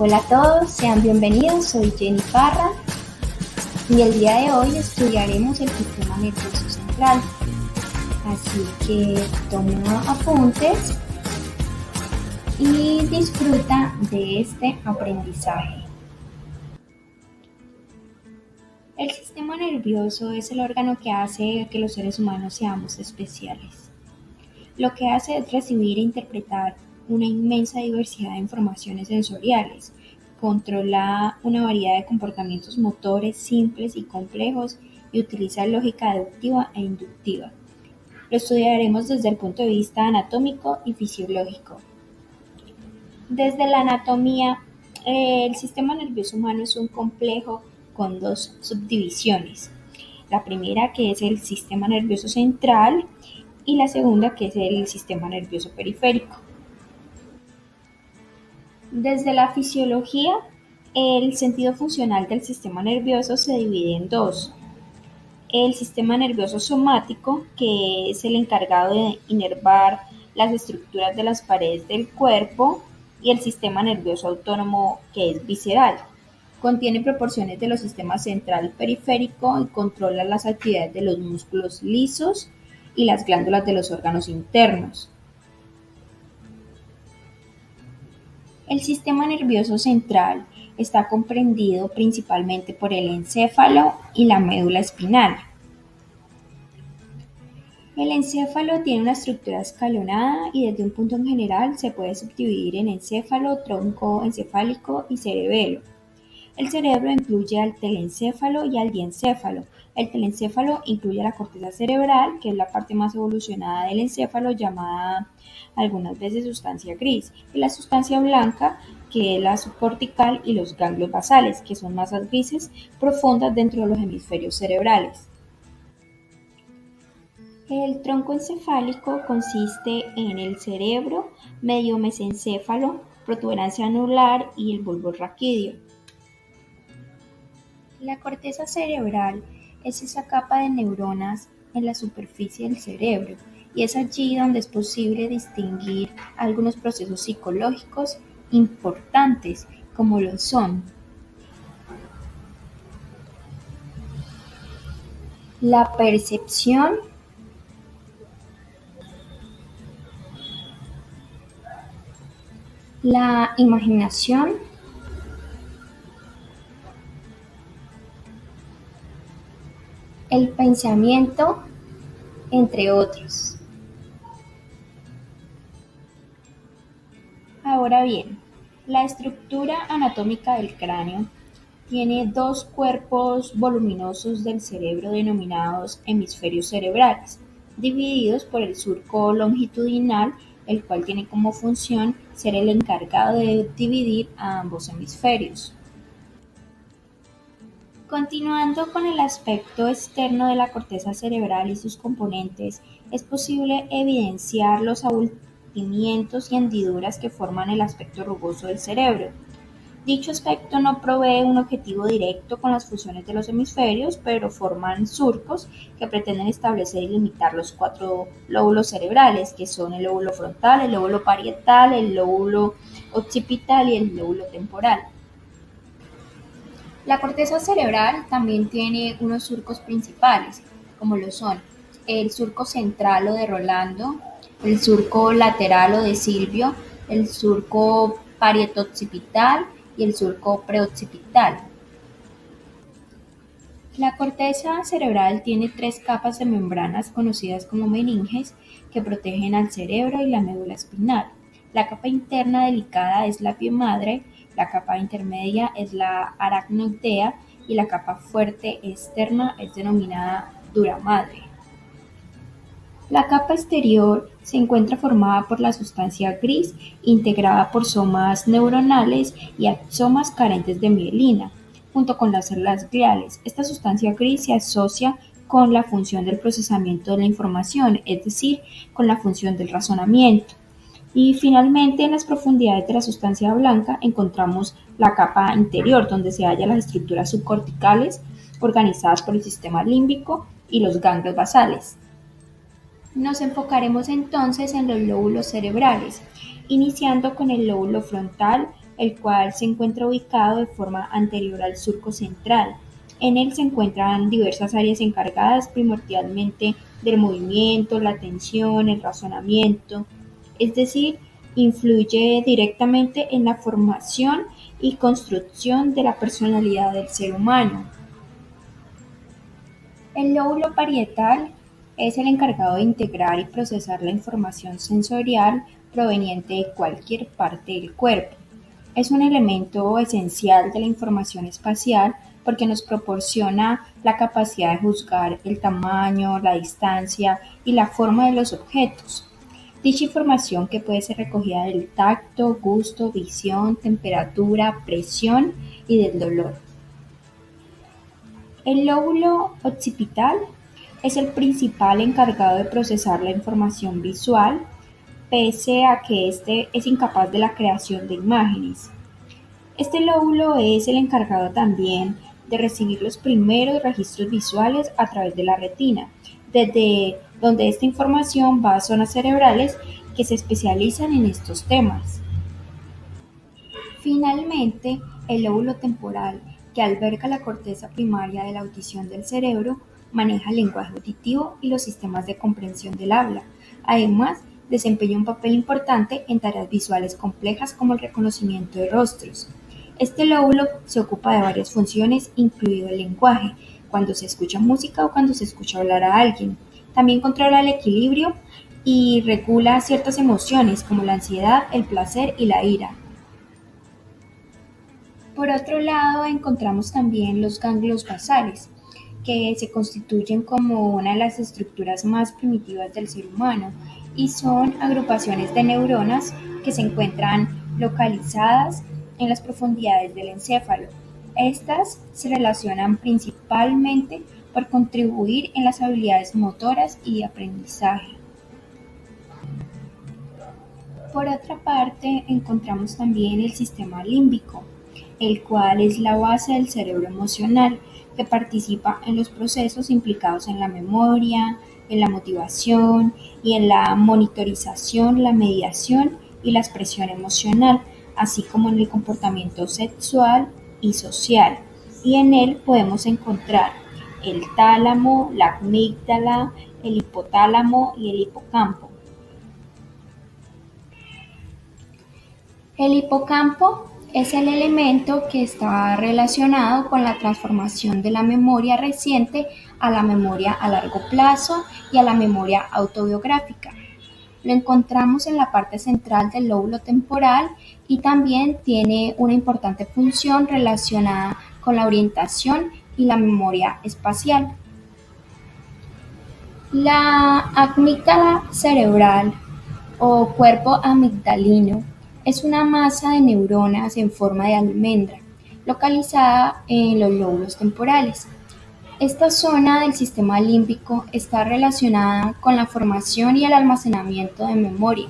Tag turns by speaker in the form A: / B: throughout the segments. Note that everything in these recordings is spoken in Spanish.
A: Hola a todos, sean bienvenidos, soy Jenny Parra y el día de hoy estudiaremos el sistema nervioso central. Así que toma apuntes y disfruta de este aprendizaje. El sistema nervioso es el órgano que hace que los seres humanos seamos especiales. Lo que hace es recibir e interpretar una inmensa diversidad de informaciones sensoriales, controla una variedad de comportamientos motores simples y complejos y utiliza lógica deductiva e inductiva. Lo estudiaremos desde el punto de vista anatómico y fisiológico. Desde la anatomía, el sistema nervioso humano es un complejo con dos subdivisiones. La primera, que es el sistema nervioso central, y la segunda, que es el sistema nervioso periférico. Desde la fisiología, el sentido funcional del sistema nervioso se divide en dos. El sistema nervioso somático, que es el encargado de inervar las estructuras de las paredes del cuerpo, y el sistema nervioso autónomo, que es visceral. Contiene proporciones de los sistemas central y periférico y controla las actividades de los músculos lisos y las glándulas de los órganos internos. El sistema nervioso central está comprendido principalmente por el encéfalo y la médula espinal. El encéfalo tiene una estructura escalonada y desde un punto en general se puede subdividir en encéfalo, tronco encefálico y cerebelo. El cerebro incluye al telencéfalo y al diencéfalo. El telencéfalo incluye la corteza cerebral, que es la parte más evolucionada del encéfalo, llamada algunas veces sustancia gris, y la sustancia blanca, que es la subcortical, y los ganglios basales, que son masas grises profundas dentro de los hemisferios cerebrales. El tronco encefálico consiste en el cerebro, medio mesencéfalo, protuberancia anular y el bulbo raquídeo. La corteza cerebral es esa capa de neuronas en la superficie del cerebro y es allí donde es posible distinguir algunos procesos psicológicos importantes, como lo son la percepción, la imaginación, el pensamiento, entre otros. Ahora bien, la estructura anatómica del cráneo tiene dos cuerpos voluminosos del cerebro denominados hemisferios cerebrales, divididos por el surco longitudinal, el cual tiene como función ser el encargado de dividir a ambos hemisferios. Continuando con el aspecto externo de la corteza cerebral y sus componentes, es posible evidenciar los abultamientos y hendiduras que forman el aspecto rugoso del cerebro. Dicho aspecto no provee un objetivo directo con las funciones de los hemisferios, pero forman surcos que pretenden establecer y limitar los cuatro lóbulos cerebrales, que son el lóbulo frontal, el lóbulo parietal, el lóbulo occipital y el lóbulo temporal. La corteza cerebral también tiene unos surcos principales, como lo son el surco central o de Rolando, el surco lateral o de Silvio, el surco parietoccipital y el surco preoccipital. La corteza cerebral tiene tres capas de membranas conocidas como meninges que protegen al cerebro y la médula espinal. La capa interna delicada es la piemadre, la capa intermedia es la aracnoidea y la capa fuerte externa es denominada dura madre. La capa exterior se encuentra formada por la sustancia gris, integrada por somas neuronales y axomas carentes de mielina, junto con las células gliales. Esta sustancia gris se asocia con la función del procesamiento de la información, es decir, con la función del razonamiento. Y finalmente, en las profundidades de la sustancia blanca encontramos la capa interior, donde se hallan las estructuras subcorticales organizadas por el sistema límbico y los ganglios basales. Nos enfocaremos entonces en los lóbulos cerebrales, iniciando con el lóbulo frontal, el cual se encuentra ubicado de forma anterior al surco central. En él se encuentran diversas áreas encargadas primordialmente del movimiento, la atención, el razonamiento, es decir, influye directamente en la formación y construcción de la personalidad del ser humano. El lóbulo parietal es el encargado de integrar y procesar la información sensorial proveniente de cualquier parte del cuerpo. Es un elemento esencial de la información espacial porque nos proporciona la capacidad de juzgar el tamaño, la distancia y la forma de los objetos. Dicha información que puede ser recogida del tacto, gusto, visión, temperatura, presión y del dolor. El lóbulo occipital es el principal encargado de procesar la información visual, pese a que éste es incapaz de la creación de imágenes. Este lóbulo es el encargado también de recibir los primeros registros visuales a través de la retina, desde donde esta información va a zonas cerebrales que se especializan en estos temas. Finalmente, el lóbulo temporal, que alberga la corteza primaria de la audición del cerebro, maneja el lenguaje auditivo y los sistemas de comprensión del habla. Además, desempeña un papel importante en tareas visuales complejas como el reconocimiento de rostros. Este lóbulo se ocupa de varias funciones, incluido el lenguaje, cuando se escucha música o cuando se escucha hablar a alguien. También controla el equilibrio y regula ciertas emociones como la ansiedad, el placer y la ira. Por otro lado, encontramos también los ganglios basales, que se constituyen como una de las estructuras más primitivas del ser humano y son agrupaciones de neuronas que se encuentran localizadas en las profundidades del encéfalo. Estas se relacionan principalmente por contribuir en las habilidades motoras y de aprendizaje. Por otra parte, encontramos también el sistema límbico, el cual es la base del cerebro emocional, que participa en los procesos implicados en la memoria, en la motivación y en la monitorización, la mediación y la expresión emocional, así como en el comportamiento sexual y social. Y en él podemos encontrar el tálamo, la amígdala, el hipotálamo y el hipocampo. El hipocampo es el elemento que está relacionado con la transformación de la memoria reciente a la memoria a largo plazo y a la memoria autobiográfica. Lo encontramos en la parte central del lóbulo temporal y también tiene una importante función relacionada con la orientación y la memoria espacial. La amígdala cerebral o cuerpo amigdalino es una masa de neuronas en forma de almendra, localizada en los lóbulos temporales. Esta zona del sistema límbico está relacionada con la formación y el almacenamiento de memoria,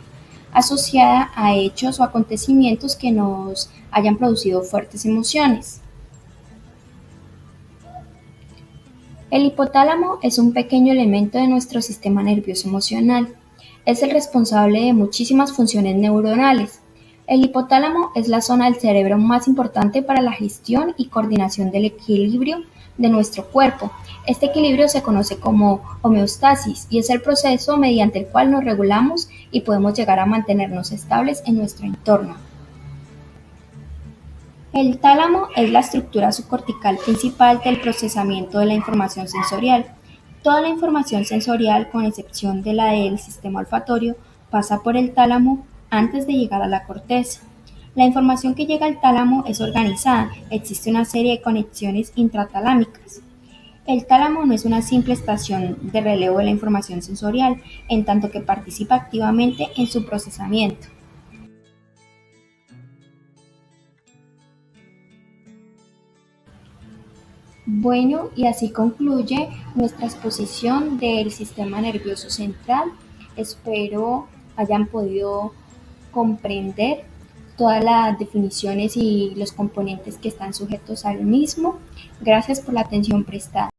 A: asociada a hechos o acontecimientos que nos hayan producido fuertes emociones. El hipotálamo es un pequeño elemento de nuestro sistema nervioso emocional. Es el responsable de muchísimas funciones neuronales. El hipotálamo es la zona del cerebro más importante para la gestión y coordinación del equilibrio de nuestro cuerpo. Este equilibrio se conoce como homeostasis y es el proceso mediante el cual nos regulamos y podemos llegar a mantenernos estables en nuestro entorno. El tálamo es la estructura subcortical principal del procesamiento de la información sensorial. Toda la información sensorial, con excepción de la del sistema olfatorio, pasa por el tálamo antes de llegar a la corteza. La información que llega al tálamo es organizada, existe una serie de conexiones intratalámicas. El tálamo no es una simple estación de relevo de la información sensorial, en tanto que participa activamente en su procesamiento. Bueno, y así concluye nuestra exposición del sistema nervioso central. Espero hayan podido comprender todas las definiciones y los componentes que están sujetos al mismo. Gracias por la atención prestada.